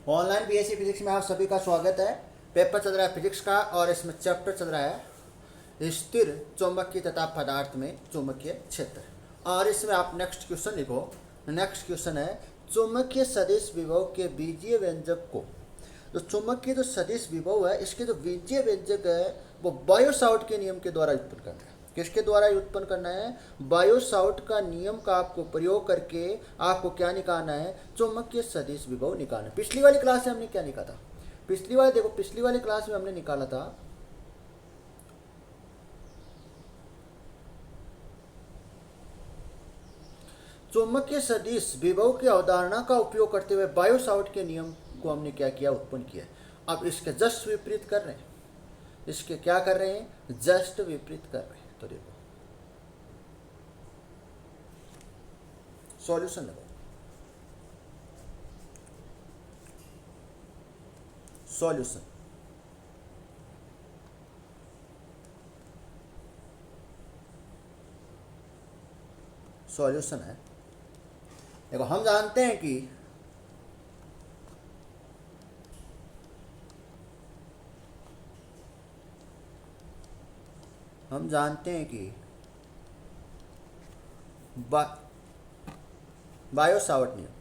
Online BSc physics में आप सभी का स्वागत है। पेपर चल रहा है फिजिक्स का और इसमें चैप्टर चल रहा है स्थिर चुंबकीय तथा पदार्थ में चुंबकीय क्षेत्र। और इसमें आप नेक्स्ट क्वेश्चन लिखो। नेक्स्ट क्वेश्चन है चुंबकीय सदिश विभव के बीजीय व्यंजक को। तो चुंबकीय जो सदिश विभव है इसके जो बीजीय व्यंजक है वो बायो-सावर्ट के नियम के द्वारा उत्पन्न करना है। किसके द्वारा उत्पन्न करना है? बायो-सावर्ट का नियम का आपको प्रयोग करके आपको क्या निकालना है? चुंबकीय सदिश विभव निकालना है। पिछली वाली क्लास में हमने क्या निकाला था? पिछली वाली क्लास में हमने निकाला था चुंबकीय सदिश विभव की अवधारणा का उपयोग करते हुए बायो-सावर्ट के नियम को हमने क्या किया? उत्पन्न किया। अब इसके जस्ट विपरीत कर रहे हैं। इसके क्या कर रहे हैं? जस्ट विपरीत कर रहे हैं। तो देखो सॉल्यूशन लगाओ। सॉल्यूशन सॉल्यूशन है। देखो हम जानते हैं कि बायो-सावर्ट नियम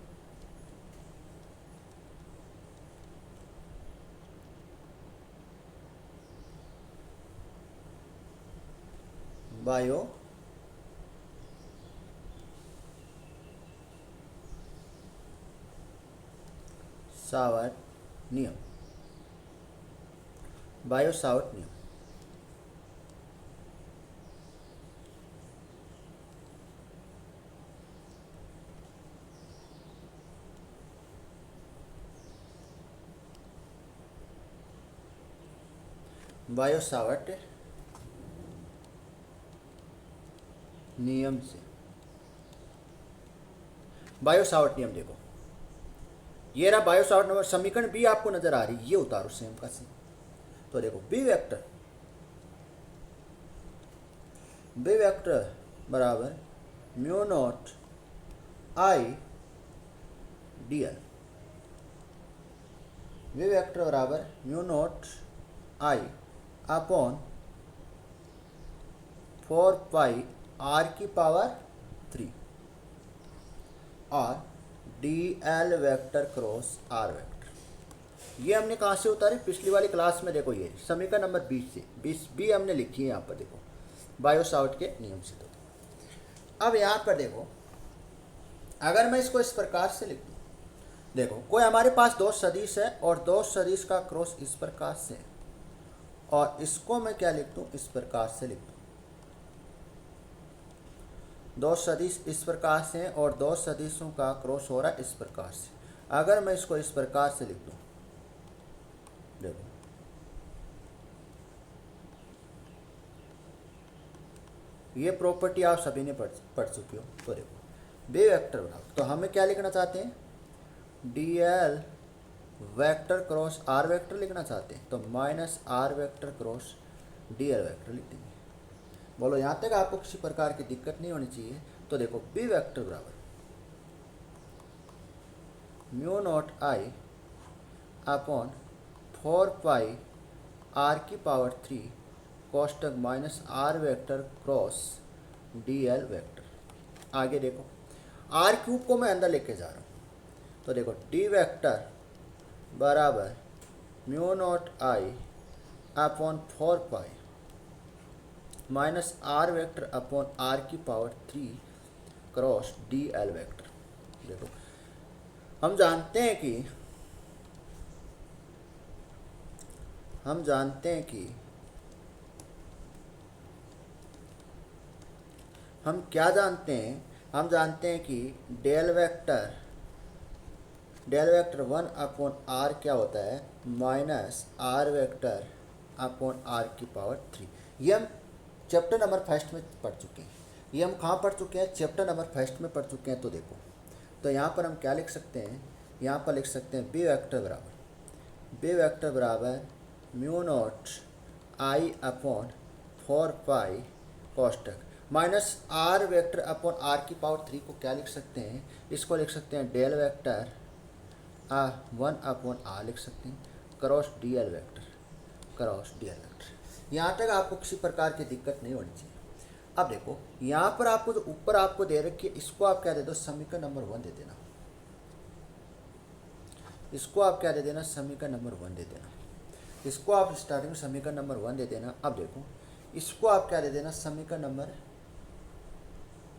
बायो सावर्ट नियम बायो-सावर्ट नियम बायो-सावर्ट नियम से बायो-सावर्ट नियम देखो ये रहा बायो-सावर्ट नंबर। समीकरण बी आपको नजर आ रही, ये उतारो सेम का सेम। तो देखो बी वेक्टर बराबर mu naught I D L. B vector बराबर mu naught I upon 4 pi R की पावर 3 और D L vector cross R vector. ये हमने कहाँ से उतारे? पिछली वाली क्लास में। देखो ये समीकरण नंबर 20 से 20 बी हमने लिखी है यहाँ पर। देखो बायो-सावर्ट के नियम से। तो अब यहाँ पर देखो अगर मैं इसको इस प्रकार से लिख दूँ, देखो कोई हमारे पास दो सदिश है और दो सदिश का क्रॉस इस प्रकार से है और इसको मैं क्या लिख दूँ? इस प्रकार से लिख दूँ। दो सदिश इस प्रकार से हैं और दो सदिशों का क्रॉस हो रहा है इस प्रकार से। अगर मैं इसको इस प्रकार से लिख दूँ, देखो ये प्रॉपर्टी आप सभी ने पढ़ चुके हो। तो देखो बी वेक्टर बराबर, तो हमें क्या लिखना चाहते हैं? D L vector cross R vector लिखना चाहते हैं। तो minus R vector cross D L vector लिख देंगे। बोलो यहाँ तक आपको किसी प्रकार की दिक्कत नहीं होनी चाहिए। तो देखो बी वेक्टर बराबर mu naught I upon 4 pi R की पावर 3 कोष्टक minus R vector cross D L vector. आगे देखो आर क्यूब को मैं अंदर लेके जा रहा हूँ। तो देखो डी वेक्टर बराबर mu naught I upon 4 pi minus R vector upon R की power 3 cross D L vector. देखो हम जानते हैं कि हम जानते हैं कि डेल वेक्टर 1/r क्या होता है? Minus R vector upon R की पावर 3। ये हम चैप्टर नंबर फर्स्ट में पढ़ चुके हैं। ये हम कहाँ पढ़ चुके हैं? चैप्टर नंबर फर्स्ट में पढ़ चुके हैं। तो देखो तो यहाँ पर हम क्या लिख सकते हैं? यहाँ पर लिख सकते हैं बी वेक्टर बराबर mu naught I upon 4 pi कोष्टक minus R vector upon R की पावर 3 को क्या लिख सकते हैं? इसको लिख सकते हैं डेल वेक्टर 1/r लिख सकते हैं cross DL vector, cross DL vector. यहाँ तक आपको किसी प्रकार की दिक्कत नहीं होनी चाहिए। अब देखो यहाँ पर आपको जो ऊपर आपको दे रखी है, इसको आप क्या दे दो, समीकरण नंबर 1 दे देना। इसको आप क्या दे देना, समीकरण नंबर 1 दे देना। इसको आप स्टार्टिंग में समीकरण नंबर 1 दे देना। अब देखो इसको आप क्या दे देना, समीकरण नंबर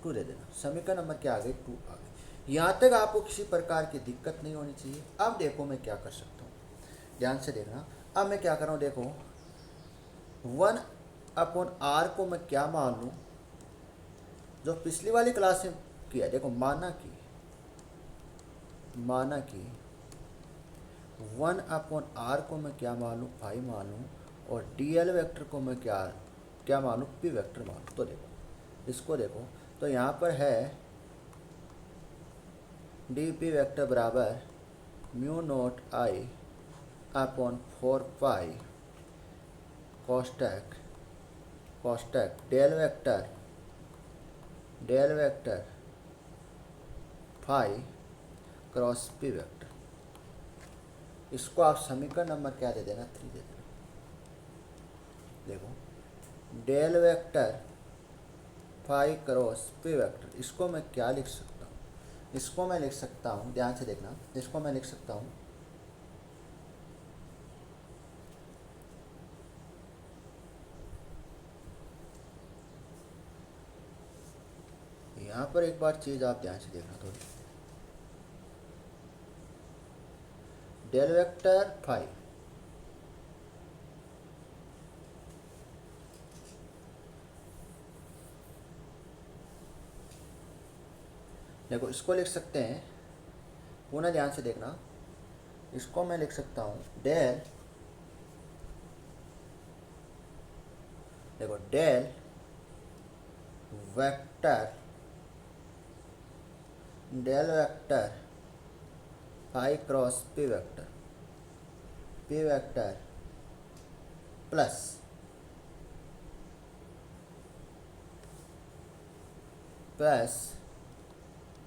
2 दे देना। समीकरण नंबर क्या आ गई, 2 आ गई। यहाँ तक आपको किसी प्रकार की दिक्कत नहीं होनी चाहिए। अब देखो मैं क्या कर सकता हूँ, ध्यान से देखना। अब मैं क्या कर रहा हूँ, देखो 1/r को मैं क्या मान लूँ, जो पिछली वाली क्लास में किया। देखो माना कि 1/r को मैं क्या मान लूँ, फाई मान लूँ, और डीएल वेक्टर को मैं क्या मान लूँ, पी वेक्टर मान लूँ। तो देखो इसको देखो, तो यहाँ पर है डी पी वेक्टर बराबर mu naught I upon 4 pi कॉस्टेक del vector phi cross P vector. इसको आप समीकरण नंबर क्या दे देना, 3 दे देना। देखो del vector phi cross P vector, इसको मैं क्या लिख सकता हूँ, इसको मैं लिख सकता हूँ, ध्यान से देखना, इसको मैं लिख सकता हूँ यहाँ पर एक बार चीज़ आप ध्यान से देखना थोड़ी। डेल वेक्टर फाई देखो इसको लिख सकते हैं, पुनः ध्यान से देखना, इसको मैं लिख सकता हूँ डेल, देखो del vector phi cross P vector plus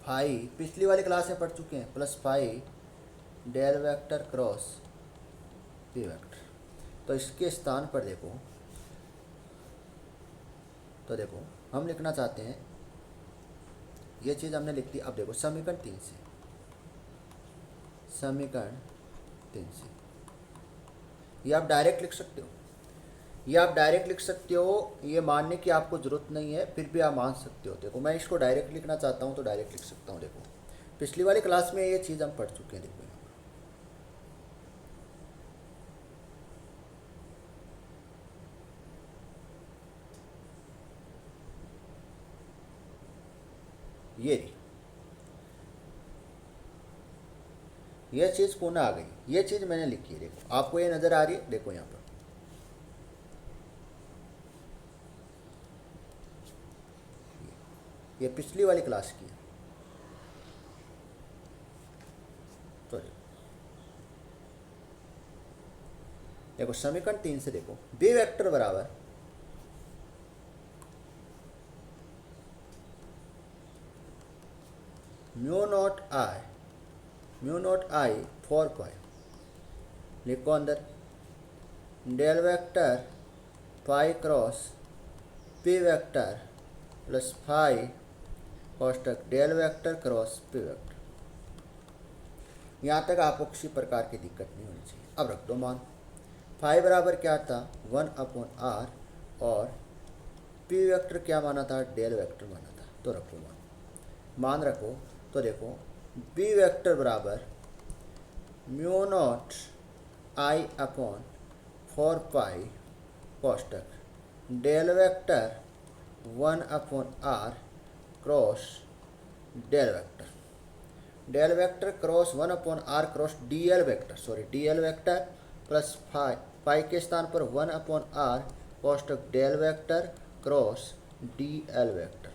phi, पिछली वाली क्लास में पढ़ चुके हैं, plus phi del vector cross P vector. तो इसके स्थान पर देखो, तो देखो हम लिखना चाहते हैं, ये चीज़ हमने लिख दी। अब देखो समीकरण 3 से ये आप डायरेक्ट लिख सकते हो, ये मानने की आपको ज़रूरत नहीं है, फिर भी आप मान सकते हो। देखो मैं इसको डायरेक्ट लिखना चाहता हूँ तो डायरेक्ट लिख सकता हूँ। देखो पिछली वाली क्लास में ये चीज़ हम पढ़ चुके हैं। देखो ये चीज़ पुनः आ गई, ये चीज़ मैंने लिखी है। देखो आपको ये नज़र आ रही है, देखो यहाँ पर ये पिछली वाली क्लास की है। तो देखो समीकरण 3 से देखो बी वेक्टर बराबर म्यू नॉट आई 4 पाई, लिखो अंदर del vector phi cross P vector plus phi कॉस्टेक del vector cross P vector. यहाँ तक आपको किसी प्रकार की दिक्कत नहीं होनी चाहिए। अब रख दो मान, फाई बराबर क्या था, 1/r, और पी वेक्टर क्या माना था, डेल वेक्टर माना था। तो रखो मान रखो। तो देखो बी वेक्टर बराबर mu naught I upon 4 pi कॉस्टेक del vector 1/r cross del vector cross 1/r cross DL vector plus pi के स्थान पर 1/r कॉस्टेक del vector cross DL vector.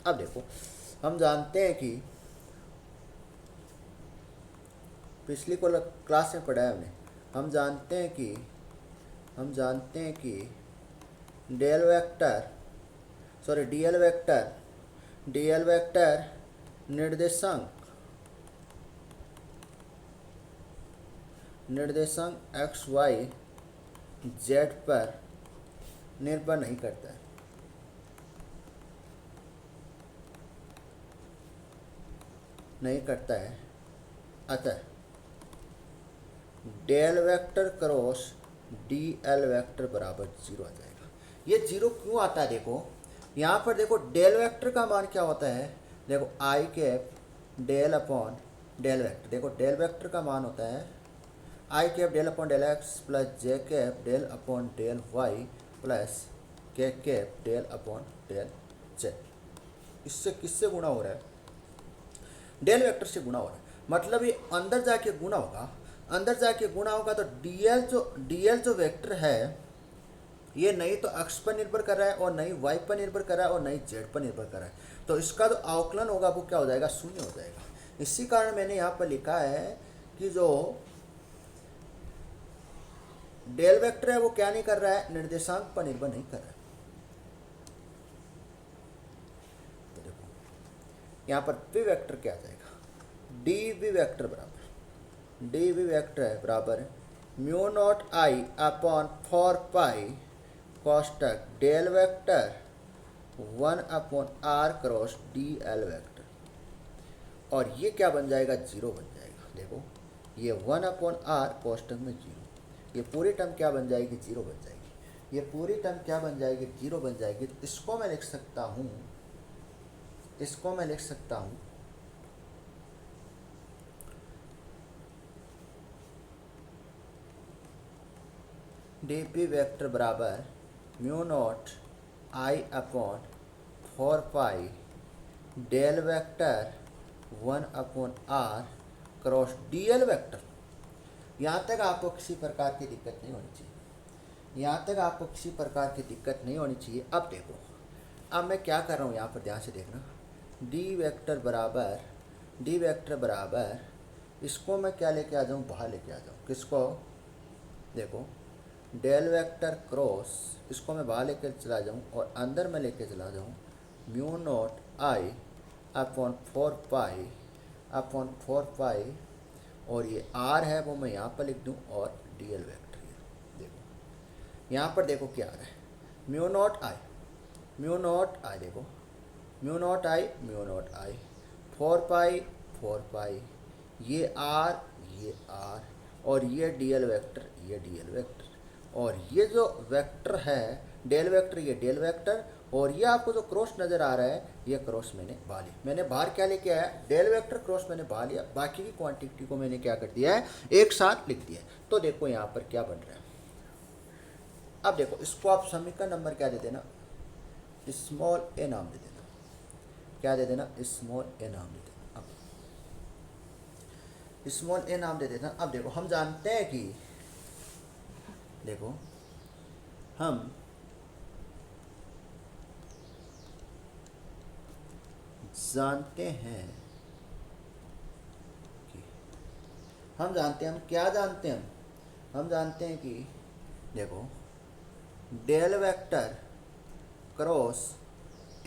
अब देखो हम जानते हैं कि पिछली को क्लास में पढ़ा है हमने, हम जानते हैं कि डीएल वेक्टर निर्देशांक निर्देशांक एक्स वाई जेड पर निर्भर नहीं करता है। नहीं करता है, अतः del vector cross D L vector बराबर 0 आ जाएगा। ये 0 क्यों आता है? देखो यहाँ पर देखो डेल वेक्टर का मान क्या होता है, देखो I cap del upon del vector. देखो डेल वेक्टर का मान होता है I cap del upon del X plus J cap del upon del Y plus K cap del upon del Z. इससे किससे गुणा हो रहा है? डेल वेक्टर से गुणा हो रहा है, मतलब ये अंदर जाके गुणा होगा। अंदर जाके गुणा होगा तो डीएल जो वेक्टर है ये नहीं तो एक्स पर निर्भर कर रहा है और नहीं वाई पर निर्भर कर रहा है और नहीं जेड पर निर्भर कर रहा है। तो इसका जो अवकलन होगा वो क्या हो जाएगा? शून्य हो जाएगा। इसी कारण मैंने यहाँ पर लिखा है कि जो डेल वेक्टर है वो क्या नहीं कर रहा है? निर्देशांक पर निर्भर नहीं कर रहा है। तो देखो यहाँ पर वी वेक्टर क्या आ जाएगा? डी वी वेक्टर बराबर mu naught I upon 4 pi कोष्टक del vector 1 upon R cross D L vector, और ये क्या बन जाएगा? 0 बन जाएगा। देखो ये 1 अपॉन आर कोष्टक में 0, ये पूरी टर्म क्या बन जाएगी? 0 बन जाएगी। ये पूरी टर्म क्या बन जाएगी? 0 बन जाएगी। तो इसको मैं लिख सकता हूँ, डी पी वेक्टर बराबर mu naught I upon 4 pi del vector 1 upon R cross D L vector. यहाँ तक आपको किसी प्रकार की दिक्कत नहीं होनी चाहिए। अब देखो, अब मैं क्या कर रहा हूँ यहाँ पर ध्यान से देखना। डी वेक्टर बराबर इसको मैं क्या लेके आ जाऊँ? बाहर लेके आ जाऊँ। किसको? देखो डेल वेक्टर क्रॉस, इसको मैं बाहर लेकर चला जाऊँ और अंदर मैं लेके चला जाऊँ म्यू नॉट आई अपॉन 4 पाई और ये आर है वो मैं यहाँ पर लिख दूँ और डी एल वेक्टर। देखो यहाँ पर देखो क्या आ रहा है? म्यू नॉट आई, देखो म्यू नॉट आई 4 पाई ये आर और ये डी एल वेक्टर, और ये जो वेक्टर है डेल वेक्टर, ये डेल वेक्टर, और ये आपको जो क्रॉस नज़र आ रहा है ये क्रॉस मैंने बाहर क्या लेके आया? डेल वेक्टर क्रॉस मैंने बाहर लिया, बाकी की क्वांटिटी को मैंने क्या कर दिया है? एक साथ लिख दिया। तो देखो यहाँ पर क्या बन रहा है। अब देखो इसको आप समीकरण नंबर क्या दे देना? स्मॉल ए नाम दे देना। क्या दे देना? स्मॉल ए नाम दे देना। अब स्मॉल ए नाम दे देना। अब देखो हम जानते हैं कि हम जानते हैं कि देखो del vector cross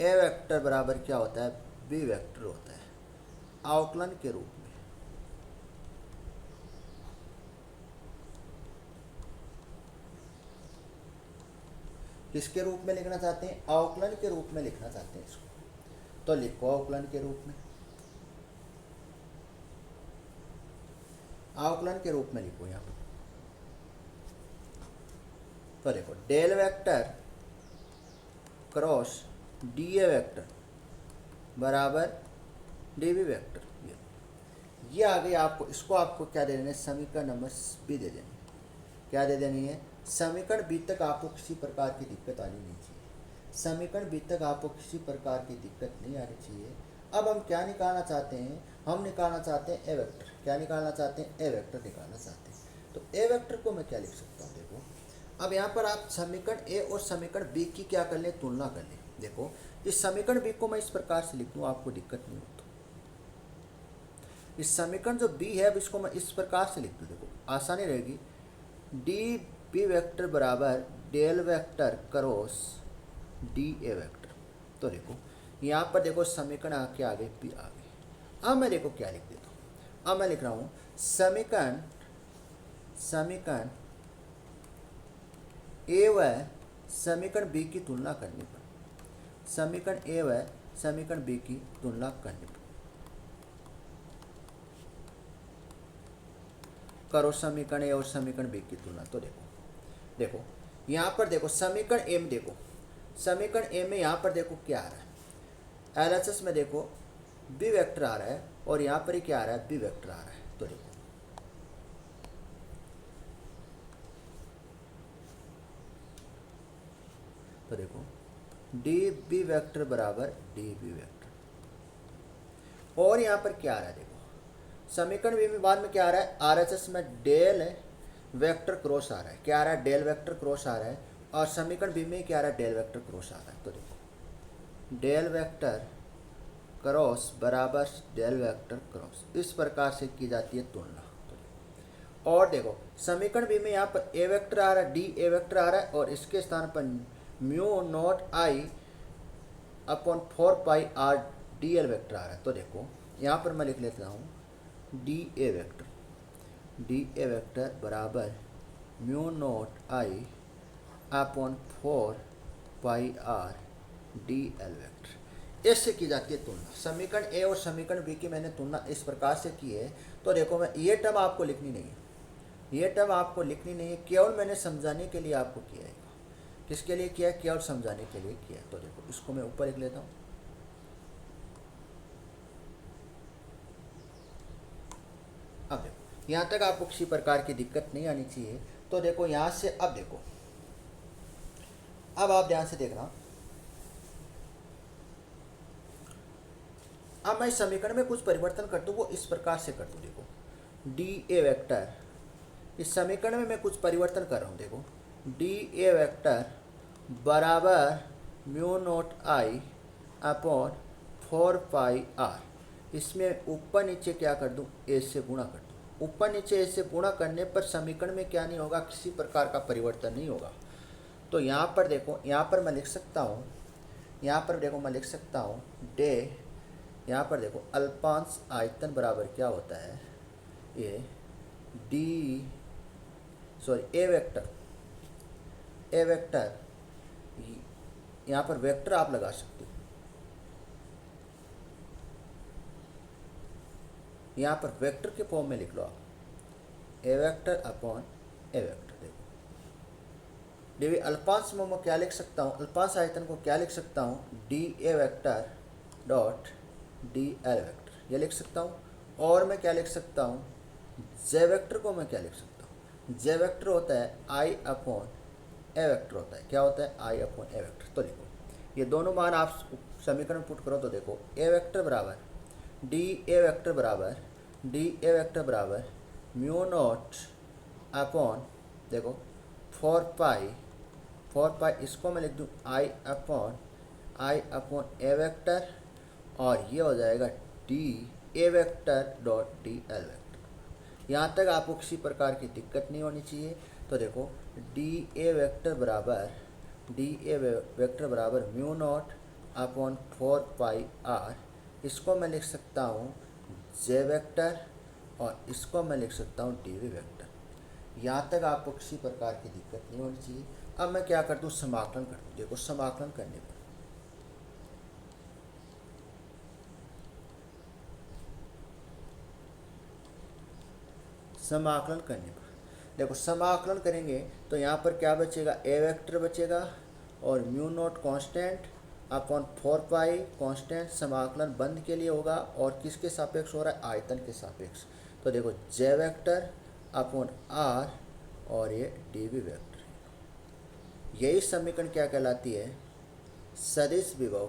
A vector बराबर क्या होता है? बी वेक्टर होता है, अवकलन के रूप में। किसके रूप में लिखना चाहते हैं? अवकलन के रूप में लिखना चाहते हैं इसको। तो लिखो अवकलन के रूप में लिखो यहाँ पर। तो देखो del vector cross D A vector बराबर डी बी वेक्टर, ये आ गई। आपको इसको आपको क्या दे देना है? समीकरण नंबर बी दे देनी है। क्या दे देनी है? समीकरण बी तक आपको किसी प्रकार की दिक्कत आनी नहीं चाहिए। अब हम क्या निकालना चाहते हैं? हम निकालना चाहते हैं ए वेक्टर। क्या निकालना चाहते हैं? ए वेक्टर निकालना चाहते हैं। तो ए वेक्टर को मैं क्या लिख सकता हूँ? देखो अब यहाँ पर आप समीकरण ए और समीकरण बी की क्या कर लें? तुलना कर लें। देखो इस समीकरण बी को मैं इस प्रकार से लिख दूँ, आपको दिक्कत नहीं होती। इस समीकरण जो बी है अब इसको मैं इस प्रकार से लिख दूँ, देखो आसानी रहेगी। डी बी वेक्टर बराबर del vector cross D A vector. तो देखो यहाँ पर देखो समीकरण आके आ गई, बी आ गई। अब मैं देखो क्या लिख देता हूँ? अब मैं लिख रहा हूँ समीकरण समीकरण ए व समीकरण बी की तुलना करने पर, समीकरण ए व समीकरण बी की तुलना करने पर करो समीकरण ए और समीकरण बी की तुलना। तो देखो देखो यहाँ पर देखो समीकरण ए में देखो, समीकरण ए में यहाँ पर देखो क्या आ रहा है, एलएचएस में देखो बी वेक्टर आ रहा है और यहाँ पर ही क्या आ रहा है, बी वेक्टर आ रहा है। तो देखो तो देखो डी बी वेक्टर बराबर डी बी वेक्टर, और यहाँ पर क्या आ रहा है, देखो समीकरण बी में बाद में क्या आ रहा है, आरएचएस में डेल वेक्टर क्रॉस आ रहा है, क्या आ रहा है, डेल वेक्टर क्रॉस आ रहा है, और समीकरण बी में क्या आ रहा है, डेल वेक्टर क्रॉस आ रहा है। तो देखो डेल वेक्टर क्रॉस बराबर डेल वेक्टर क्रॉस, इस प्रकार से की जाती है तुलना। तो और देखो समीकरण बी में यहाँ पर ए वेक्टर आ रहा है, डी ए वेक्टर आ रहा है, और इसके स्थान पर mu naught I upon 4 pi R D L vector आ रहा है। तो देखो यहाँ पर मैं लिख लेता हूँ डी ए वेक्टर बराबर mu naught I upon 4 pi R D L vector, इससे की जाती है तुलना। समीकरण ए और समीकरण बी की मैंने तुलना इस प्रकार से की है। तो देखो मैं ये टर्म आपको लिखनी नहीं है, ये टर्म आपको लिखनी नहीं है, केवल मैंने समझाने के लिए आपको किया है। किसके लिए किया है, केवल समझाने के लिए किया है। तो देखो इसको मैं ऊपर लिख लेता हूँ। अब देखो यहाँ तक आपको किसी प्रकार की दिक्कत नहीं आनी चाहिए। तो देखो यहाँ से अब देखो, अब आप ध्यान से देखना, अब मैं इस समीकरण में कुछ परिवर्तन कर दूँ, वो इस प्रकार से कर दूँ। देखो डी ए वेक्टर, इस समीकरण में मैं कुछ परिवर्तन कर रहा हूँ। देखो डी ए वेक्टर बराबर mu naught I upon 4 pi R, इसमें ऊपर नीचे क्या कर दूँ, ए से गुणा कर दूँ। ऊपर नीचे ए से गुणा करने पर समीकरण में क्या नहीं होगा, किसी प्रकार का परिवर्तन नहीं होगा। तो यहाँ पर देखो, यहाँ पर मैं लिख सकता हूँ, यहाँ पर देखो मैं लिख सकता हूँ डे, यहाँ पर देखो अल्पांश आयतन बराबर क्या होता है, ये डी सॉरी ए वेक्टर, यहाँ पर वेक्टर आप लगा सकते हो, यहाँ पर वेक्टर के फॉर्म में लिख लो आप, ए वेक्टर अपॉन ए वेक्टर। देखो डी अल्पांश में मैं क्या लिख सकता हूँ, अल्पांश आयतन को क्या लिख सकता हूँ, D A vector dot D L vector, ये लिख सकता हूँ। और मैं क्या लिख सकता हूँ, जे वेक्टर को मैं क्या लिख सकता हूँ, जे वेक्टर होता है आई अपॉन ए वेक्टर होता है, क्या होता है, आई अपॉन ए वेक्टर। तो देखो ये दोनों मान आप समीकरण पुट करो तो देखो ए वेक्टर बराबर डी ए वेक्टर बराबर म्यू नॉट अपॉन देखो 4 पाई इसको मैं लिख दूँ आई अपॉन ए वेक्टर, और ये हो जाएगा D A vector dot D L vector. यहाँ तक आपको किसी प्रकार की दिक्कत नहीं होनी चाहिए। तो देखो डी ए वेक्टर बराबर mu naught upon 4 pi R, इसको मैं लिख सकता हूँ जे वेक्टर, और इसको मैं लिख सकता हूँ डी वी वेक्टर। यहाँ तक आपको किसी प्रकार की दिक्कत नहीं होनी चाहिए। अब मैं क्या कर दूँ, समाकलन कर दूँ। देखो समाकलन करने पर देखो समाकलन करेंगे तो यहाँ पर क्या बचेगा, ए वेक्टर बचेगा और म्यू नॉट कांस्टेंट अपॉन 4 पाई कांस्टेंट, समाकलन बंद के लिए होगा और किसके सापेक्ष हो रहा है, आयतन के सापेक्ष। तो देखो जे वेक्टर अपॉन आर और ये डी वी वेक्टर, यही समीकरण क्या कहलाती है, सदिश विभव,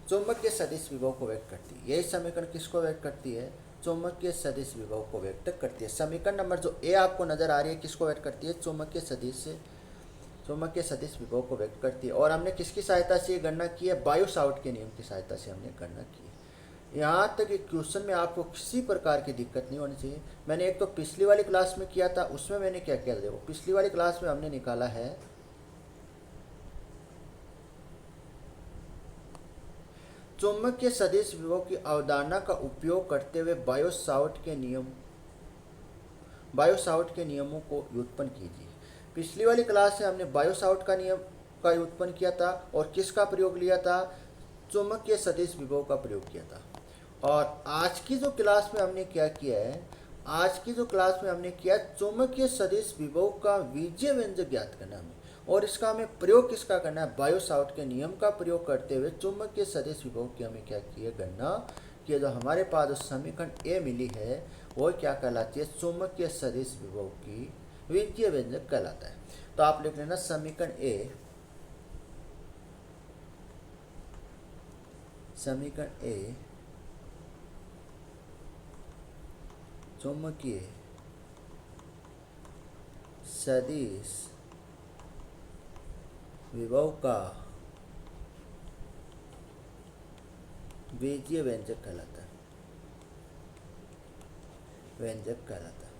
चुंबकीय सदिश विभव को व्यक्त करती है। यही समीकरण किसको व्यक्त करती है, चुंबकीय सदिश विभव को व्यक्त करती है। समीकरण नंबर जो ए आपको नजर आ रही है किसको व्यक्त करती है, चुंबकीय सदिश विभव को व्यक्त करती है। और हमने किसकी सहायता से ये गणना की है, बायो सावर्ट के नियम की सहायता से हमने गणना की है। यहाँ तक एक क्वेश्चन में आपको किसी प्रकार की दिक्कत नहीं होनी चाहिए। मैंने एक तो पिछली वाली क्लास में किया था, उसमें मैंने क्या किया, देखो पिछली वाली क्लास में हमने निकाला है चुंबकीय सदिश विभव की अवधारणा का उपयोग करते हुए बायो सावर्ट के नियम बायो-सावर्ट के नियमों को व्युत्पन्न कीजिए। पिछली वाली क्लास में हमने बायो-सावर्ट का नियम का व्युत्पन्न किया था और किसका प्रयोग लिया था, चुंबकीय सदिश विभव का प्रयोग किया था। और आज की जो क्लास में हमने क्या किया है, आज की जो क्लास में हमने किया चुंबकीय सदिश विभव का बीजीय व्यंजक ज्ञात करना हमें, और इसका हमें प्रयोग किसका करना है, बायो-सावर्ट के नियम का प्रयोग करते हुए चुंबकीय सदिश विभव की हमें क्या की है, गणना कि जो हमारे पास जो समीकरण ए मिली है वो क्या कहलाती है, चुंबकीय सदिश विभव की बीजीय व्यंजक कहलाता है। तो आप लिख लेना समीकरण ए, समीकरण ए चुंबकीय सदिश विभव का बीजीय व्यंजक कहलाता है, व्यंजक कहलाता है।